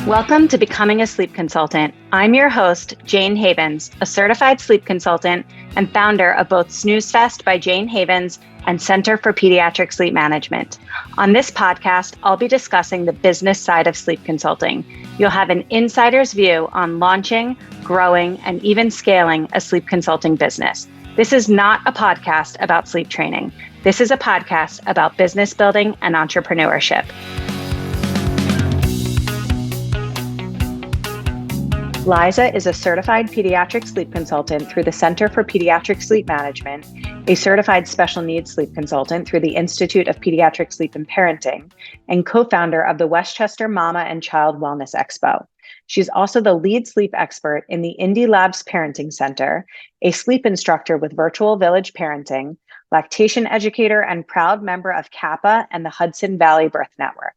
Welcome to Becoming a Sleep Consultant. I'm your host, Jayne Havens, a certified sleep consultant and founder of both Snooze Fest by Jayne Havens and Center for Pediatric Sleep Management. On this podcast, I'll be discussing the business side of sleep consulting. You'll have an insider's view on launching, growing, and even scaling a sleep consulting business. This is not a podcast about sleep training. This is a podcast about business building and entrepreneurship. Liza is a certified pediatric sleep consultant through the Center for Pediatric Sleep Management, a certified special needs sleep consultant through the Institute of Pediatric Sleep and Parenting, and co-founder of the Westchester Mama and Child Wellness Expo. She's also the lead sleep expert in the Indie Labs Parenting Center, a sleep instructor with Virtual Village Parenting, lactation educator, and proud member of CAPA and the Hudson Valley Birth Network.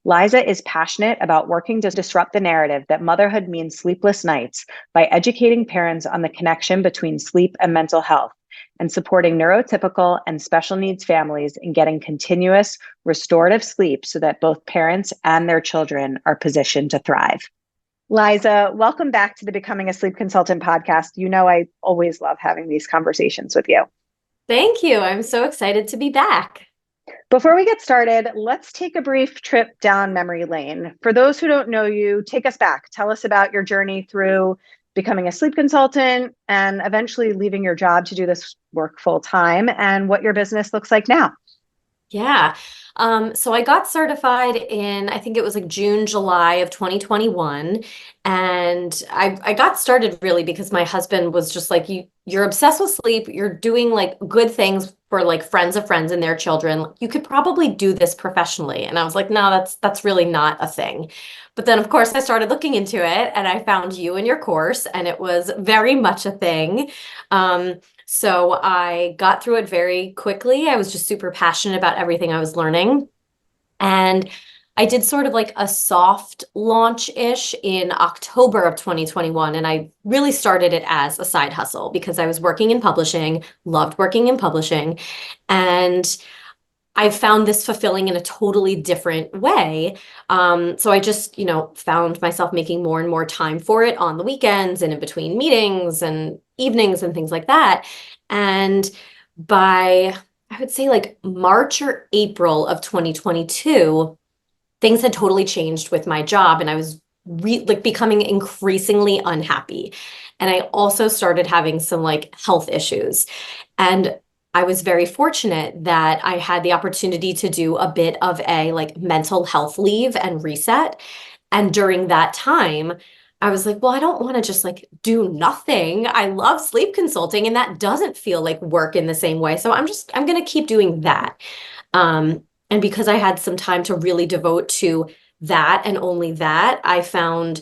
Liza is passionate about working to disrupt the narrative that motherhood means sleepless nights by educating parents on the connection between sleep and mental health and supporting neurotypical and special needs families in getting continuous restorative sleep so that both parents and their children are positioned to thrive. Liza, welcome back to the Becoming a Sleep Consultant podcast. You know, I always love having these conversations with you. Thank you. I'm so excited to be back. Before we get started, let's take a brief trip down memory lane. For those who don't know you, take us back. Tell us about your journey through becoming a sleep consultant and eventually leaving your job to do this work full time and what your business looks like now. Yeah. So I got certified in, I think it was like June, July of 2021. And I got started really because my husband was just like, you're obsessed with sleep. You're doing like good things for like friends of friends and their children. You could probably do this professionally. And I was like, no, that's really not a thing. But then of course I started looking into it and I found you and your course and it was very much a thing. So I got through it very quickly. I was just super passionate about everything I was learning. And I did sort of like a soft launch-ish in October of 2021. And I really started it as a side hustle because I was working in publishing, loved working in publishing. And I found this fulfilling in a totally different way. So I just, found myself making more and more time for it on the weekends and in between meetings and evenings and things like that. And by, I would say like March or April of 2022, things had totally changed with my job and I was becoming increasingly unhappy. And I also started having some like health issues. And I was very fortunate that I had the opportunity to do a bit of a like mental health leave and reset. And during that time, I was like, well, I don't want to just like do nothing. I love sleep consulting and that doesn't feel like work in the same way. So I'm going to keep doing that. And because I had some time to really devote to that and only that, I found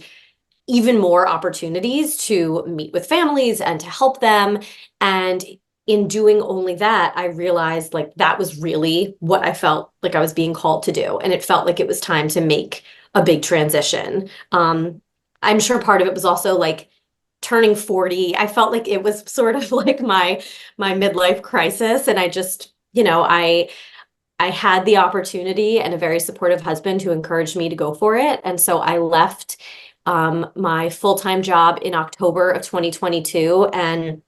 even more opportunities to meet with families and to help them. And in doing only that, I realized like that was really what I felt like I was being called to do. And it felt like it was time to make a big transition. I'm sure part of it was also like turning 40. I felt like it was sort of like my midlife crisis. And I just, I had the opportunity and a very supportive husband who encouraged me to go for it. And so I left my full-time job in October of 2022 and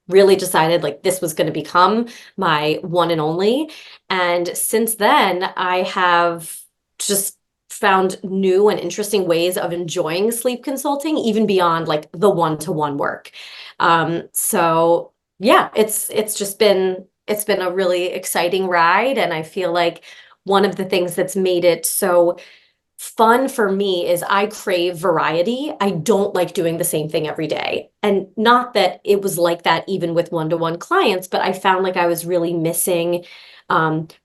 really decided like this was going to become my one and only. And since then, I have just found new and interesting ways of enjoying sleep consulting, even beyond like the one-to-one work. So yeah, it's been a really exciting ride. And I feel like one of the things that's made it so fun for me is I crave variety. I don't like doing the same thing every day. And not that it was like that even with one-to-one clients, but I found like I was really missing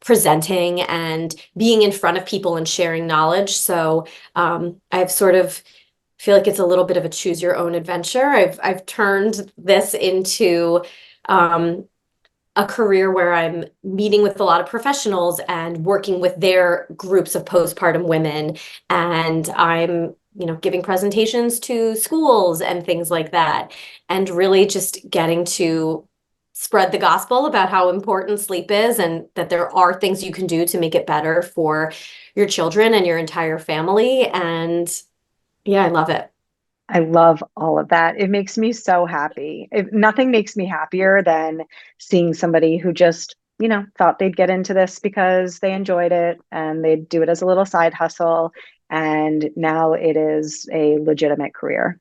presenting and being in front of people and sharing knowledge. So I've sort of feel like it's a little bit of a choose your own adventure. I've turned this into a career where I'm meeting with a lot of professionals and working with their groups of postpartum women. And I'm giving presentations to schools and things like that, and really just getting to spread the gospel about how important sleep is and that there are things you can do to make it better for your children and your entire family. And yeah, I love it. I love all of that. It makes me so happy. Nothing makes me happier than seeing somebody who just, thought they'd get into this because they enjoyed it and they'd do it as a little side hustle. And now it is a legitimate career.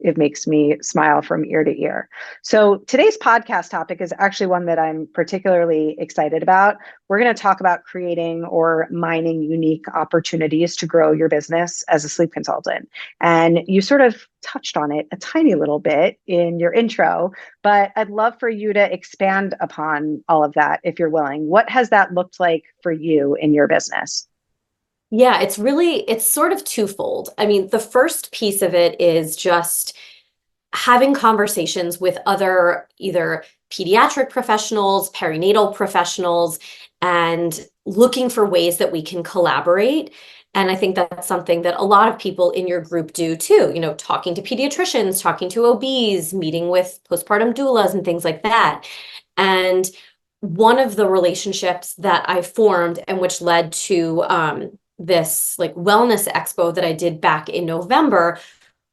It makes me smile from ear to ear. So today's podcast topic is actually one that I'm particularly excited about. We're going to talk about creating or mining unique opportunities to grow your business as a sleep consultant. And you sort of touched on it a tiny little bit in your intro, but I'd love for you to expand upon all of that if you're willing. What has that looked like for you in your business? Yeah, it's sort of twofold. I mean, the first piece of it is just having conversations with other either pediatric professionals, perinatal professionals, and looking for ways that we can collaborate. And I think that's something that a lot of people in your group do too, talking to pediatricians, talking to OBs, meeting with postpartum doulas and things like that. And one of the relationships that I formed and which led to this like wellness expo that I did back in November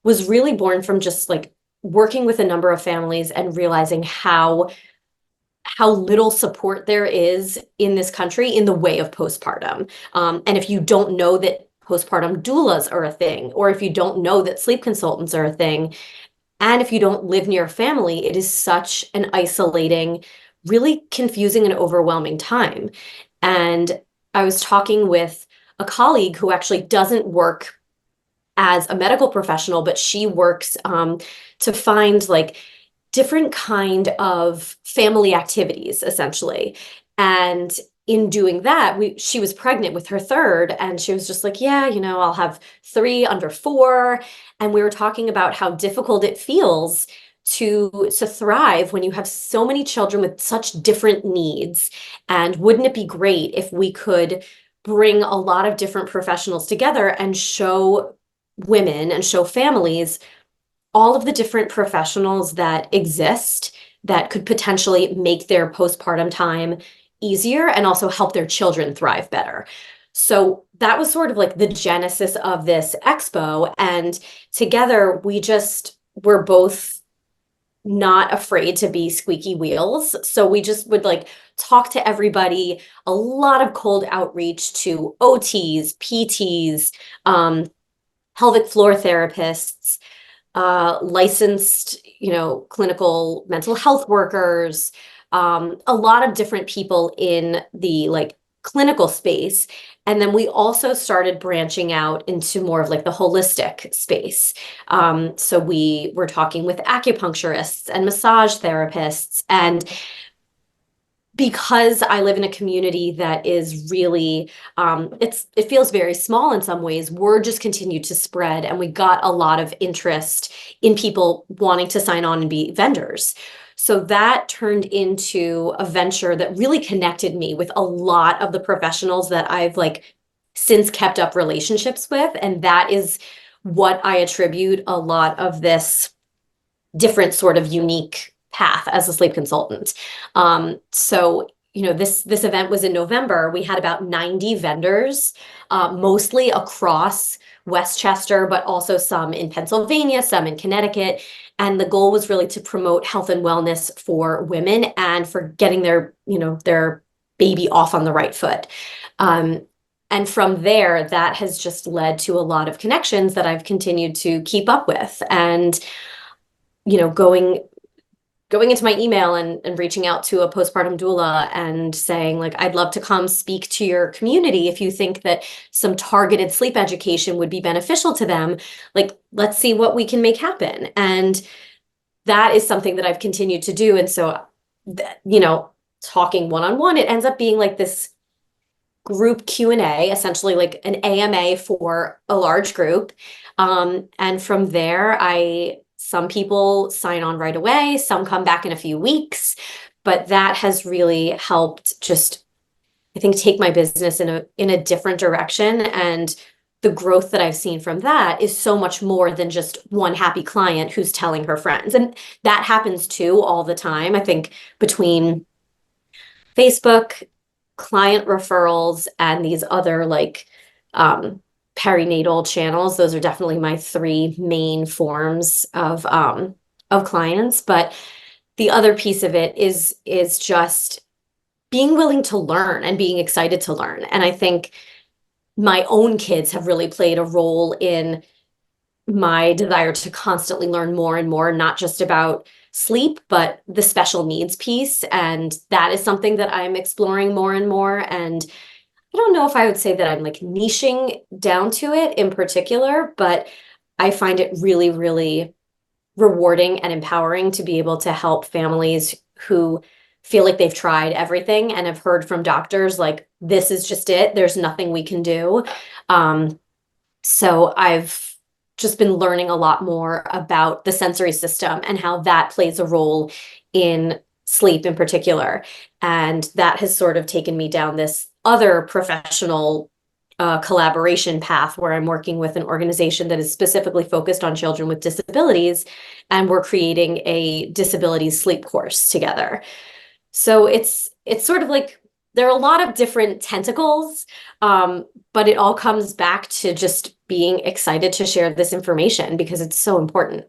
was really born from just like working with a number of families and realizing how little support there is in this country in the way of postpartum. And if you don't know that postpartum doulas are a thing, or if you don't know that sleep consultants are a thing, and if you don't live near a family, it is such an isolating, really confusing and overwhelming time. And I was talking with a colleague who actually doesn't work as a medical professional, but she works to find like different kind of family activities, essentially. And in doing that, she was pregnant with her third, and she was just like, yeah, I'll have 3 under 4. And we were talking about how difficult it feels to thrive when you have so many children with such different needs. And wouldn't it be great if we could bring a lot of different professionals together and show women and show families all of the different professionals that exist that could potentially make their postpartum time easier and also help their children thrive better. So that was sort of like the genesis of this expo. And together we're both not afraid to be squeaky wheels. So we just would like talk to everybody, a lot of cold outreach to OTs, PTs, pelvic floor therapists, licensed, clinical mental health workers, a lot of different people in the like clinical space. And then we also started branching out into more of like the holistic space. So we were talking with acupuncturists and massage therapists. And because I live in a community that is really, it feels very small in some ways, word just continued to spread, and we got a lot of interest in people wanting to sign on and be vendors. So that turned into a venture that really connected me with a lot of the professionals that I've like since kept up relationships with. And that is what I attribute a lot of this different sort of unique path as a sleep consultant. So, this event was in November. We had about 90 vendors, mostly across Westchester, but also some in Pennsylvania, some in Connecticut. And the goal was really to promote health and wellness for women and for getting their baby off on the right foot. And from there, that has just led to a lot of connections that I've continued to keep up with. And going into my email and reaching out to a postpartum doula and saying like, I'd love to come speak to your community if you think that some targeted sleep education would be beneficial to them. Like, let's see what we can make happen. And that is something that I've continued to do. And so, talking one-on-one, it ends up being like this group Q&A, essentially like an AMA for a large group. And from there, some people sign on right away, some come back in a few weeks, but that has really helped just, I think, take my business in a different direction and the growth that I've seen from that is so much more than just one happy client who's telling her friends. And that happens too all the time. I think between Facebook, client referrals, and these other like perinatal channels, those are definitely my three main forms of clients. But the other piece of it is just being willing to learn and being excited to learn. And I think my own kids have really played a role in my desire to constantly learn more and more, not just about sleep, but the special needs piece. And that is something that I'm exploring more and more. And I don't know if I would say that I'm like niching down to it in particular, but I find it really, really rewarding and empowering to be able to help families who feel like they've tried everything and have heard from doctors like, this is just it. There's nothing we can do. So I've just been learning a lot more about the sensory system and how that plays a role in sleep in particular. And that has sort of taken me down this other professional collaboration path where I'm working with an organization that is specifically focused on children with disabilities, and we're creating a disability sleep course together. So it's sort of like there are a lot of different tentacles, but it all comes back to just being excited to share this information because it's so important.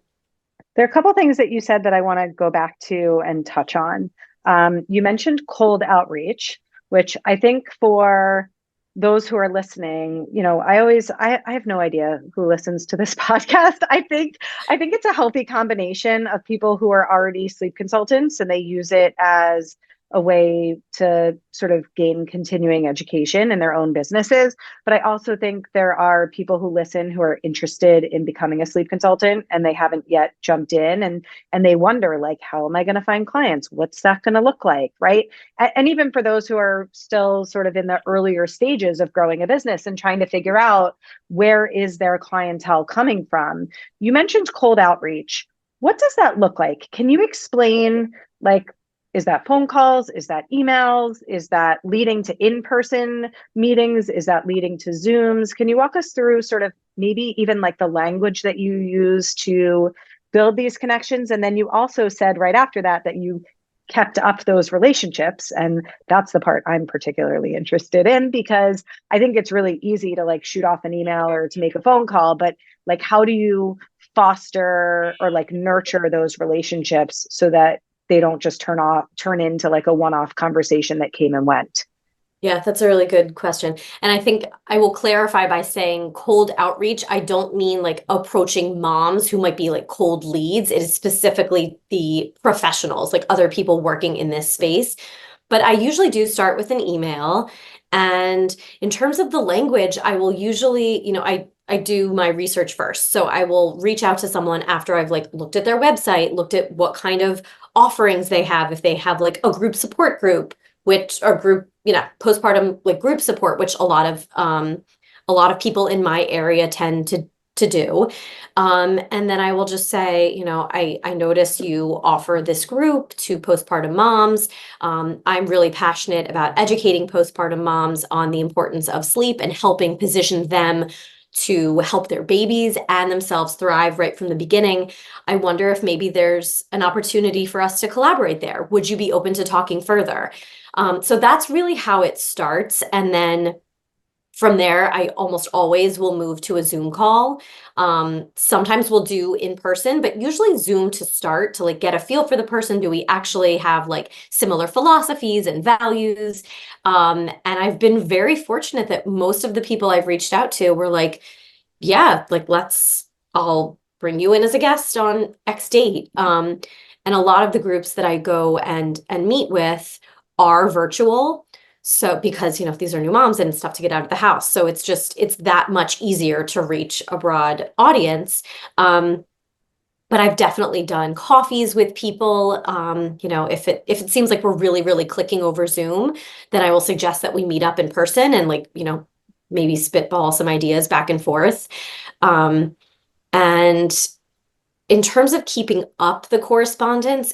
There are a couple things that you said that I want to go back to and touch on. You mentioned cold outreach, which I think for those who are listening, I have no idea who listens to this podcast. I think it's a healthy combination of people who are already sleep consultants and they use it as a way to sort of gain continuing education in their own businesses. But I also think there are people who listen who are interested in becoming a sleep consultant and they haven't yet jumped in and they wonder like, how am I going to find clients? What's that going to look like? Right. And even for those who are still sort of in the earlier stages of growing a business and trying to figure out where is their clientele coming from. You mentioned cold outreach. What does that look like? Can you explain like, is that phone calls? Is that emails? Is that leading to in-person meetings? Is that leading to Zooms? Can you walk us through sort of maybe even like the language that you use to build these connections? And then you also said right after that that you kept up those relationships. And that's the part I'm particularly interested in because I think it's really easy to like shoot off an email or to make a phone call, but like how do you foster or like nurture those relationships so that they don't just turn into like a one-off conversation that came and went? Yeah, that's a really good question. And I think I will clarify by saying cold outreach. I don't mean like approaching moms who might be like cold leads. It is specifically the professionals, like other people working in this space. But I usually do start with an email. And in terms of the language, I will usually, I do my research first. So I will reach out to someone after I've like looked at their website, looked at what kind of offerings they have, if they have like a group support group, which or group, postpartum like group support, which a lot of people in my area tend to do. And then I will just say, I notice you offer this group to postpartum moms. I'm really passionate about educating postpartum moms on the importance of sleep and helping position them to help their babies and themselves thrive right from the beginning. I wonder if maybe there's an opportunity for us to collaborate there. Would you be open to talking further? So that's really how it starts. And then from there, I almost always will move to a Zoom call. Sometimes we'll do in person, but usually Zoom to start to like get a feel for the person. Do we actually have like similar philosophies and values? And I've been very fortunate that most of the people I've reached out to were like, yeah, like I'll bring you in as a guest on X date. And a lot of the groups that I go and meet with are virtual. So because, these are new moms and it's tough to get out of the house. So it's that much easier to reach a broad audience. But I've definitely done coffees with people. If it seems like we're really, really clicking over Zoom, then I will suggest that we meet up in person and like, maybe spitball some ideas back and forth. And in terms of keeping up the correspondence,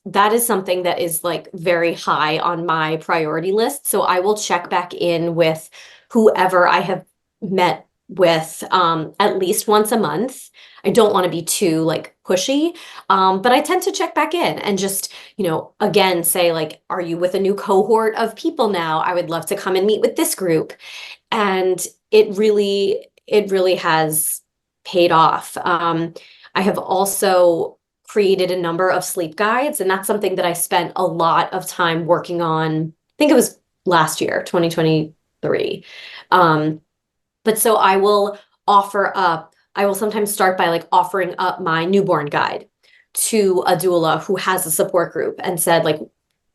that is something that is like very high on my priority list. So I will check back in with whoever I have met with at least once a month. I don't want to be too like pushy, but I tend to check back in and just, again, say like, are you with a new cohort of people now? I would love to come and meet with this group. And it really has paid off. I have also created a number of sleep guides, and that's something that I spent a lot of time working on. I think it was last year, 2023. But so I will sometimes start by like offering up my newborn guide to a doula who has a support group and said, like,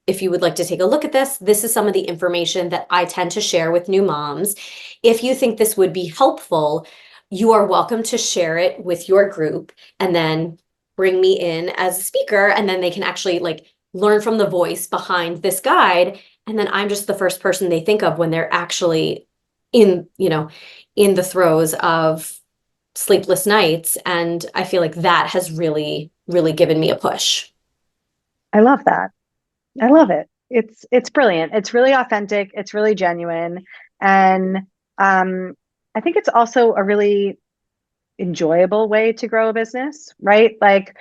if you would like to take a look at this, this is some of the information that I tend to share with new moms. If you think this would be helpful, you are welcome to share it with your group and then bring me in as a speaker. And then they can actually like learn from the voice behind this guide. And then I'm just the first person they think of when they're actually in, in the throes of sleepless nights. And I feel like that has really, really given me a push. I love that. I love it. It's brilliant. It's really authentic. It's really genuine. And I think it's also a really enjoyable way to grow a business, right? Like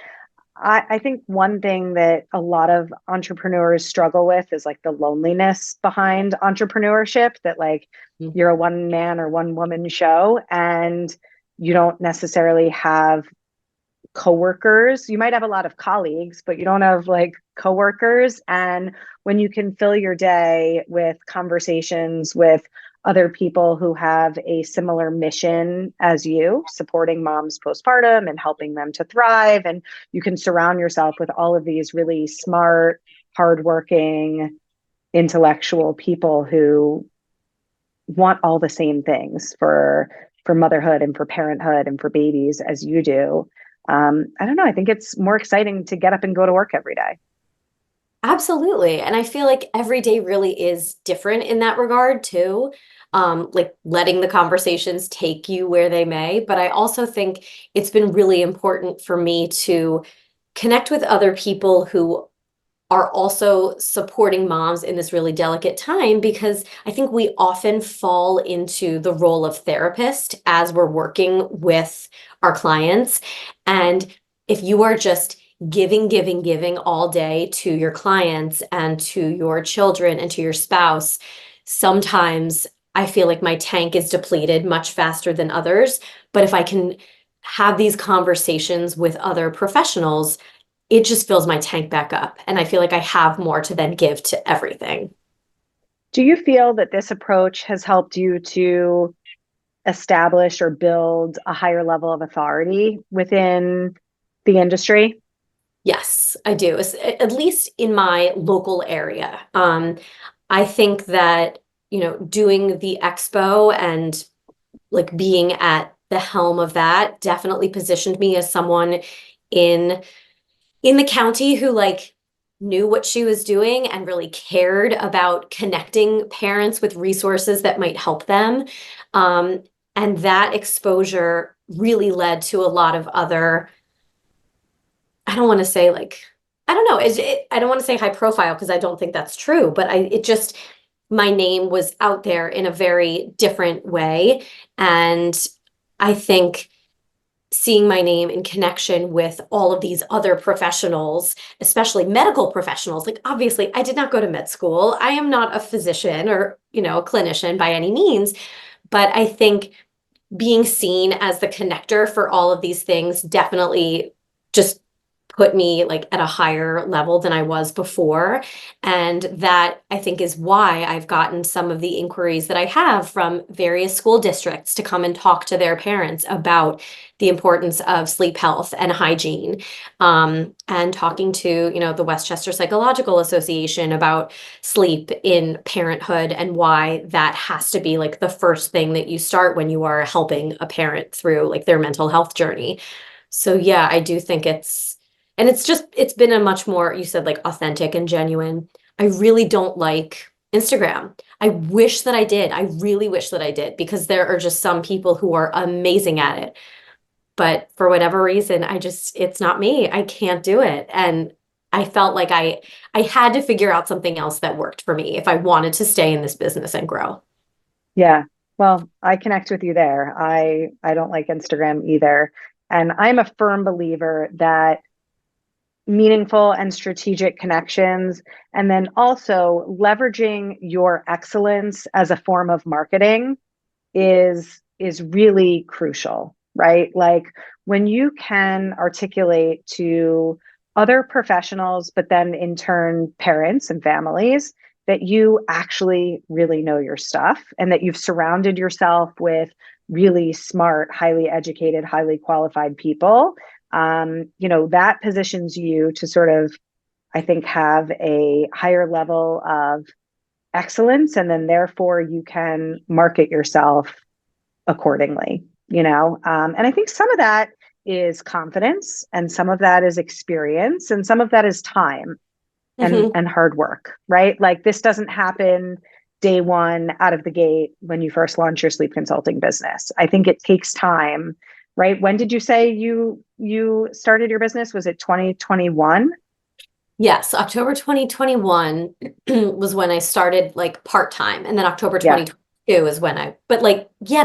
I think one thing that a lot of entrepreneurs struggle with is like the loneliness behind entrepreneurship, that like you're a one man or one woman show and you don't necessarily have coworkers. You might have a lot of colleagues, but you don't have like coworkers. And when you can fill your day with conversations with other people who have a similar mission as you, supporting moms postpartum and helping them to thrive, and you can surround yourself with all of these really smart, hardworking, intellectual people who want all the same things for motherhood and for parenthood and for babies as you do. I don't know. I think it's more exciting to get up and go to work every day. Absolutely. And I feel like every day really is different in that regard too. Like letting the conversations take you where they may. But I also think it's been really important for me to connect with other people who are also supporting moms in this really delicate time, because I think we often fall into the role of therapist as we're working with our clients. And if you are just giving, giving, giving all day to your clients and to your children and to your spouse, sometimes I feel like my tank is depleted much faster than others. But if I can have these conversations with other professionals, it just fills my tank back up. And I feel like I have more to then give to everything. Do you feel that this approach has helped you to establish or build a higher level of authority within the industry? Yes, I do. At least in my local area. I think that, doing the expo and like being at the helm of that definitely positioned me as someone in the county who like knew what she was doing and really cared about connecting parents with resources that might help them. And that exposure really led to a lot of other, I don't want to say like, I don't know, I don't want to say high profile because I don't think that's true, but my name was out there in a very different way. And I think seeing my name in connection with all of these other professionals, especially medical professionals. Like, obviously, I did not go to med school. I am not a physician or, a clinician by any means. But I think being seen as the connector for all of these things definitely just put me like at a higher level than I was before. And that I think is why I've gotten some of the inquiries that I have from various school districts to come and talk to their parents about the importance of sleep health and hygiene. And talking to, the Westchester Psychological Association about sleep in parenthood and why that has to be like the first thing that you start when you are helping a parent through like their mental health journey. So yeah, I do think it's been a much more, you said, like authentic and genuine. I really don't like Instagram. I wish that I did. I really wish that I did, because there are just some people who are amazing at it. But for whatever reason, it's not me. I can't do it. And I felt like I had to figure out something else that worked for me if I wanted to stay in this business and grow. Yeah. Well, I connect with you there. I don't like Instagram either. And I'm a firm believer that meaningful and strategic connections, and then also leveraging your excellence as a form of marketing is really crucial, right? Like when you can articulate to other professionals, but then in turn parents and families, that you actually really know your stuff and that you've surrounded yourself with really smart, highly educated, highly qualified people. That positions you to sort of, I think, have a higher level of excellence, and then therefore you can market yourself accordingly, and I think some of that is confidence, and some of that is experience, and some of that is time Hmm. and hard work, right? Like this doesn't happen day one out of the gate when you first launch your sleep consulting business. I think it takes time, right? When did you say you started your business? Was it 2021? Yes, October 2021 was when I started like part-time, and then October Yeah, 2022 is when but like, yeah,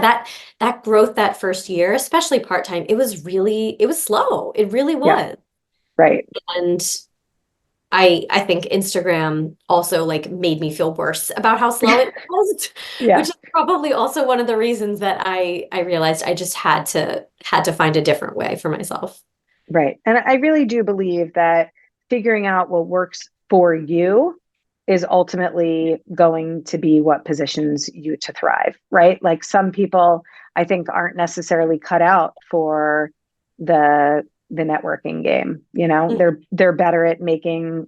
that growth that first year, especially part-time, it was slow. It really yeah, was. right. And I think Instagram also like made me feel worse about how slow it was, which Yeah, is probably also one of the reasons that I realized I just had to find a different way for myself. right. And I really do believe that figuring out what works for you is ultimately going to be what positions you to thrive, right? Like some people I think aren't necessarily cut out for the networking game, they're better at making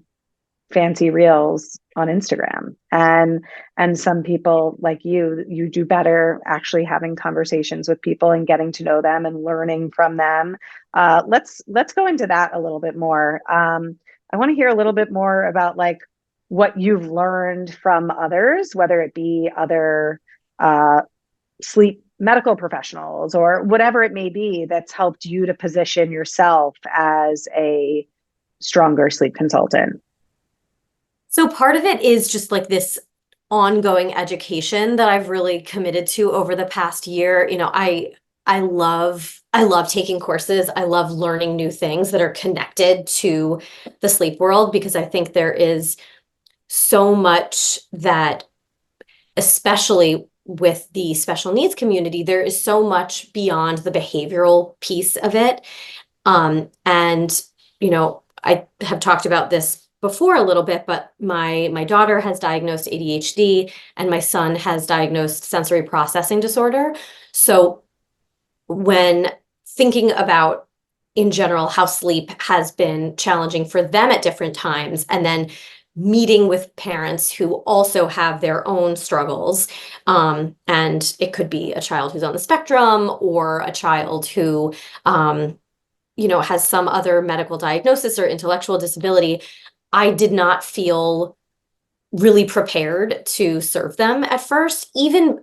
fancy reels on Instagram. And some people like you do better actually having conversations with people and getting to know them and learning from them. Let's go into that a little bit more. I want to hear a little bit more about like what you've learned from others, whether it be other uh, sleep medical professionals or whatever it may be, that's helped you to position yourself as a stronger sleep consultant. So part of it is just like this ongoing education that I've really committed to over the past year. I love taking courses. I love learning new things that are connected to the sleep world because I think there is so much that, especially with the special needs community, there is so much beyond the behavioral piece of it. And I have talked about this before a little bit, but my daughter has diagnosed ADHD and my son has diagnosed sensory processing disorder. So when thinking about in general how sleep has been challenging for them at different times, and then meeting with parents who also have their own struggles, and it could be a child who's on the spectrum or a child who has some other medical diagnosis or intellectual disability, I did not feel really prepared to serve them at first, even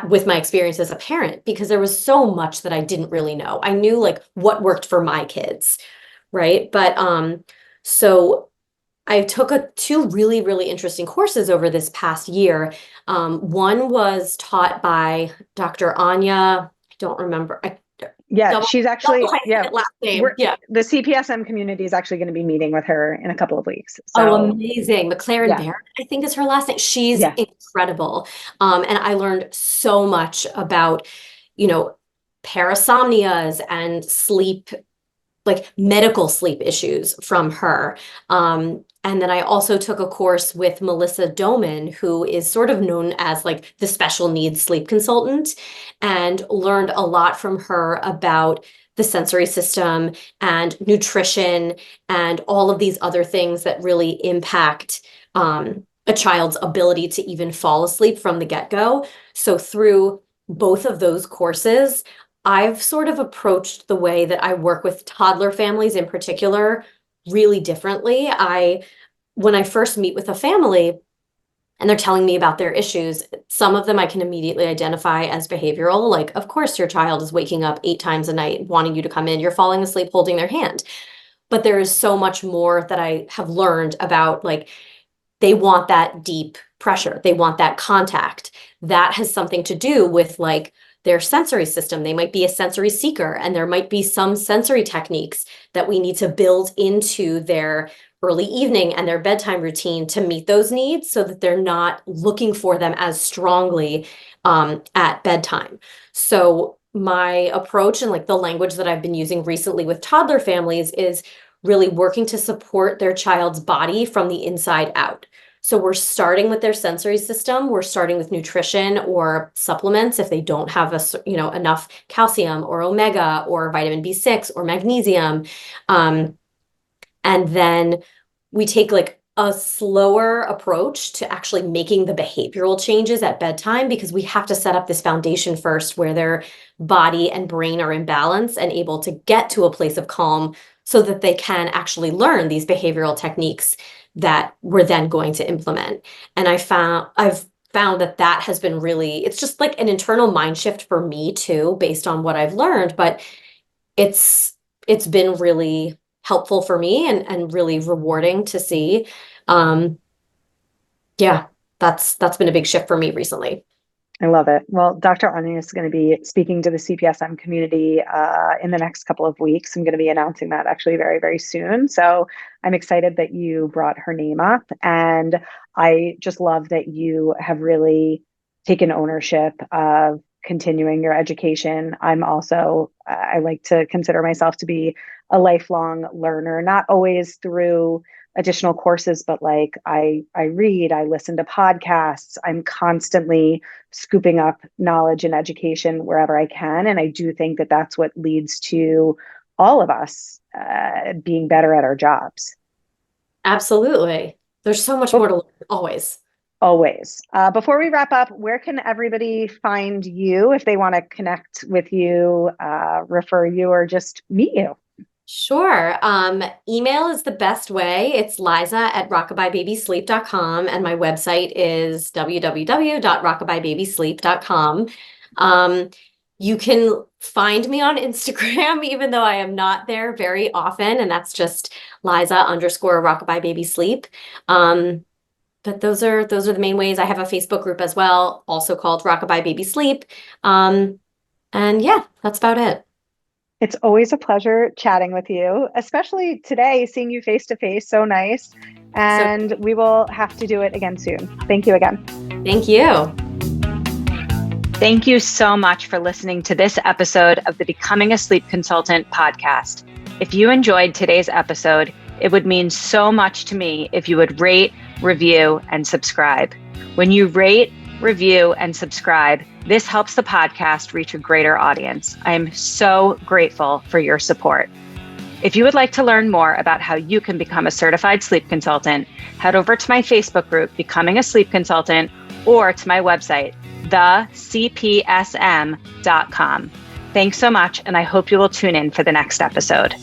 with my experience as a parent, because there was so much that I didn't really know. I knew like what worked for my kids, right? But so I took two really, really interesting courses over this past year. One was taught by Dr. Anya. I don't remember. I Yeah, double she's double actually, yeah, hyphenate last name. we're Yeah. the CPSM community is actually going to be meeting with her in a couple of weeks. Oh, So, amazing. McLaren yeah, Barrett, I think is her last name. She's yeah, incredible. And I learned so much about, you know, parasomnias and sleep, like medical sleep issues from her. And then I also took a course with Melissa Doman, who is sort of known as like the special needs sleep consultant, and learned a lot from her about the sensory system and nutrition and all of these other things that really impact a child's ability to even fall asleep from the get-go. So through both of those courses, I've sort of approached the way that I work with toddler families in particular really differently. When I first meet with a family and they're telling me about their issues, some of them I can immediately identify as behavioral. Like, of course, your child is waking up 8 times a night wanting you to come in. You're falling asleep holding their hand. But there is so much more that I have learned about, like, they want that deep pressure. They want that contact. That has something to do with like their sensory system. They might be a sensory seeker, and there might be some sensory techniques that we need to build into their early evening and their bedtime routine to meet those needs so that they're not looking for them as strongly at bedtime. So my approach and like the language that I've been using recently with toddler families is really working to support their child's body from the inside out. So we're starting with their sensory system. We're starting with nutrition or supplements if they don't have enough calcium or omega or vitamin B6 or magnesium. And then we take like a slower approach to actually making the behavioral changes at bedtime, because we have to set up this foundation first where their body and brain are in balance and able to get to a place of calm so that they can actually learn these behavioral techniques that we're then going to implement. And I've found that has been really, it's just like an internal mind shift for me too, based on what I've learned, but it's been really helpful for me and really rewarding to see. Yeah, that's been a big shift for me recently. I love it. Well, Dr. Anya is going to be speaking to the CPSM community in the next couple of weeks. I'm going to be announcing that actually very, very soon. So I'm excited that you brought her name up. And I just love that you have really taken ownership of continuing your education. I'm also, I like to consider myself to be a lifelong learner, not always through additional courses, but like I read, I listen to podcasts. I'm constantly scooping up knowledge and education wherever I can. And I do think that that's what leads to all of us being better at our jobs. Absolutely. There's so much more to learn, always. Always. Before we wrap up, where can everybody find you if they want to connect with you, refer you, or just meet you? Sure. Email is the best way. It's liza@rockabybabysleep.com, and my website is www.rockabybabysleep.com. You can find me on Instagram, even though I am not there very often, and that's just Liza_rockabybabysleep. But those are the main ways. I have a Facebook group as well, also called Rockabye Baby Sleep. And yeah, that's about it. It's always a pleasure chatting with you, especially today, seeing you face to face. So nice. And we will have to do it again soon. Thank you again. Thank you. Thank you so much for listening to this episode of the Becoming a Sleep Consultant podcast. If you enjoyed today's episode, it would mean so much to me if you would rate, review, and subscribe. When you rate, review, and subscribe, this helps the podcast reach a greater audience. I am so grateful for your support. If you would like to learn more about how you can become a certified sleep consultant, head over to my Facebook group, Becoming a Sleep Consultant, or to my website, thecpsm.com. Thanks so much, and I hope you will tune in for the next episode.